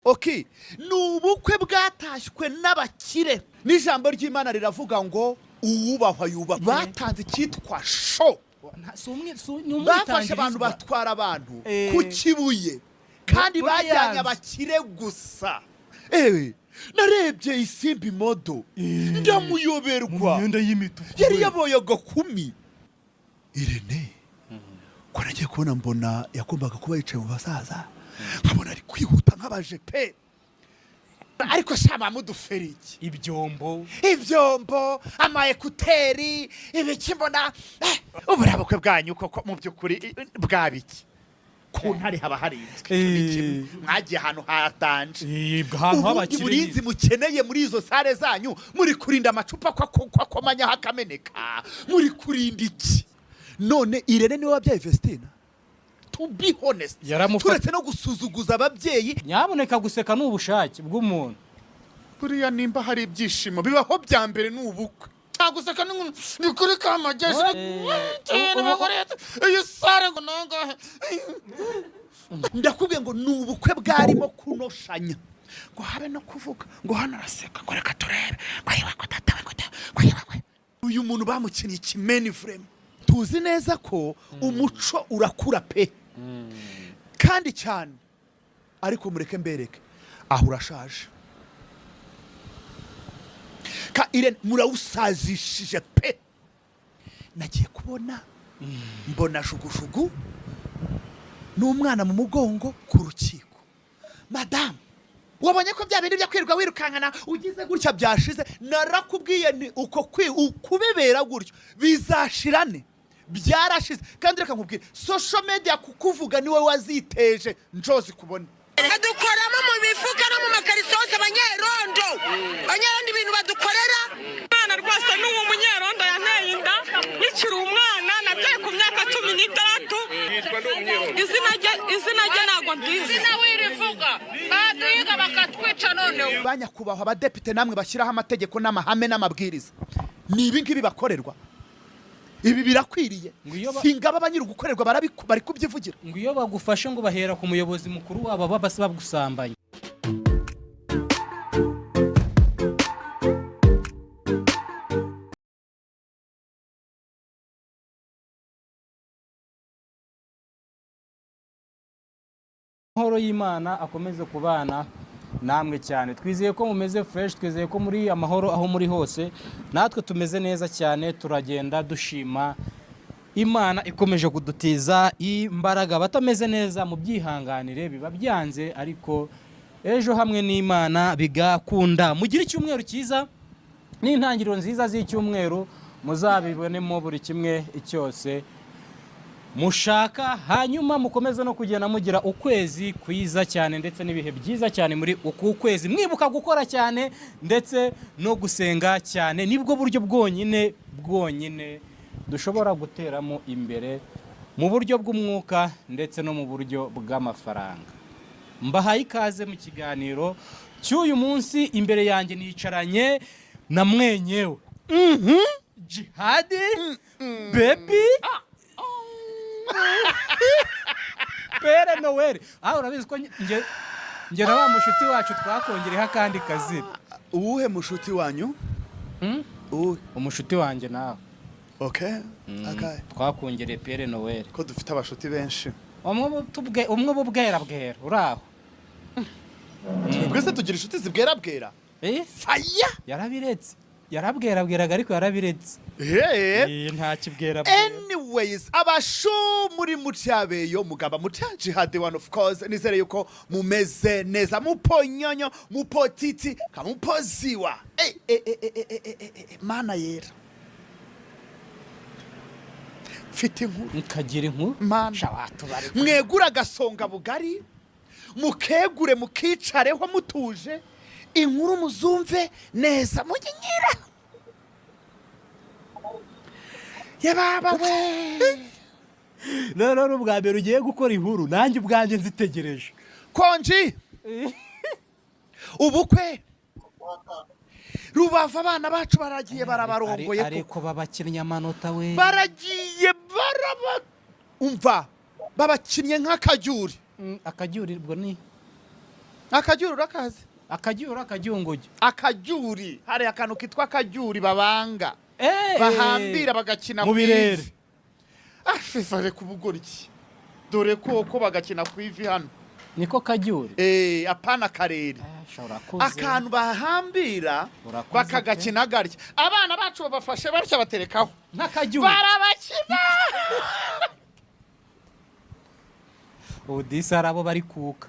Okay, nubukwe bwatashywe n'abakire n'ijambo ry'Imana riravuga ngo uwubahwa yubahwe. Batanze cyitwa show. Bafashe abantu batwara abantu ku Kibuye kandi bajyanye abakire gusa. Narebye Isimbi Modo ndamuyoberwa yari yaboyoga kumi. Irene ko nagiye kubona mbona yakombaga kuba yicaye mu basaza nkabona ari kwihuta nk'abaje pe, ariko shama muduferiki ibyombo ama ekuteri ibiki mbona uburabukwe bwanyu koko mu byukuri bwabiki ku ntare haba harinzwe mwagiye ahantu hatanje ahantu habakire burinzi mukeneye muri izo sare zanyu muri kurinda amacupa kwakomanya hakameneka muri kurinda iki none Irene niwe wabyaye Vestina. To be honest, turetse no gusuzuguza ababyeyi nyaboneka guseka n'ubushake bw'umuntu kuriya nimba hari ibyishimo bibaho bya mbere n'ubukwe guseka ni kuri kamageze iyo sare ngo nangahe ndakubwiye ngo n'ubukwe bwarimo kunoshanya ngo habe no kuvuga ngo hano araseka ngo reka turebe ngo yiba ko tatawe ngo yiba uyu muntu bamukinnye ikimeni frame. Tuzi neza ko umuco urakura pe kandi cyane, ariko mureke mbereke aho urashaje ka Irene murawusazishije pe. Nagiye kubona mbona jugujugu n'umwana mu mugongo ku rukiko. Madame wabonye ko bya bintu byo kwirwa wirukankana ugize gutya byashize, narakubwiye ni uko kubebera gutyo bizashirane byarashize. Kandi reka nkubwire social media kukuvuga niwe waziteje njozi kubona badukoramo mu bifuka no mu makariso yose abanyerondo ibintu badukorera. Mwana rwose n'uwo munyerondo yanteye inda yikiri umwana nabyaye ku myaka 13. izina rye ntago ndizi nawe irivuga baduhiga bakatwica none. Banyakubahwa abadepite namwe bashyiraho amategeko n'amahame n'amabwiriza, ni ibi ngibi bakorerwa. Ibi birakwiriye singaba banyiri gukorerwa bari kubyivugira ngo iyo bagufashe ngo bahera ku muyobozi mukuru wabo babasaba gusambanya. Amahoro y'Imana akomeze kubana namwe cyane. Twizeye ko mumeze fresh, twizeye ko muri amahoro aho muri hose. Natwe tumeze neza cyane, turagenda dushima Imana ikomeje kudutiza imbaraga. Batameze neza mu byihanganire, biba byanze ariko ejo hamwe n'Imana bigakunda. Mugira icyumweru cyiza n'intangiriro nziza z'icyumweru, muzabibonemo buri kimwe cyose mushaka, hanyuma mukomeze no kugenda mugira ukwezi kwiza cyane ndetse n'ibihe byiza cyane muri uku kwezi. Mwibuka gukora cyane ndetse no gusenga cyane, nibwo buryo bwonyine dushobora guteramo imbere mu buryo bw'umwuka ndetse no mu buryo bw'amafaranga. Mbahaye ikaze mu kiganiro cy'uyu munsi. Imbere yanjye nicaranye na mwenyewe Jihadi Baby Pere Noel. Urabizi ko nge na wa mushuti wacu twakongereho akandi kazina. Uwuhe mushuti wanyu? Umushuti wanjye nawe. Okay. Twakongereye Pere Noel ko dufite abashuti benshi. Umwe bubwera uraho. Twese tugira inshuti zibwera. Faya yarabweraga ariko yarabiretse. Nta kibwera. Anyways, abashu muri mutyabeyo mugaba mutajihade one of course. Nizere yuko mumeze neza, muponyonyo, mupotiti, kamupoziwa. Mana yera. Fite inkuru. Nkagira inkuru. Mwegura gasonga bugari, mukegure mukicareho mutuje. Inkuru muzumve neza munyinyira. Yababa we. None ubwa mbere ugiye gukora inkuru nanjye ubwanjye nzitegereje. Konji. Ubukwe. Rubavu abana bacu baragiye barabarongoye ariko babakinnye amanota we. Baragiye umva babakinnye nk'akajyuri. Akajyuri ubwo ni akajyuri urakazi akajyura akajyunguge akajyuri hari akantu kitwa akajyuri babanga bahambira bagakina mu birere afifare kubugora iki dore ko bagakina ku ivi hano niko kajyuri apana karere akantu bahambira bakagakina garya abana bacu babafashe barya baterekaho nk'akajyuri barabakina udisa arabo bari kuka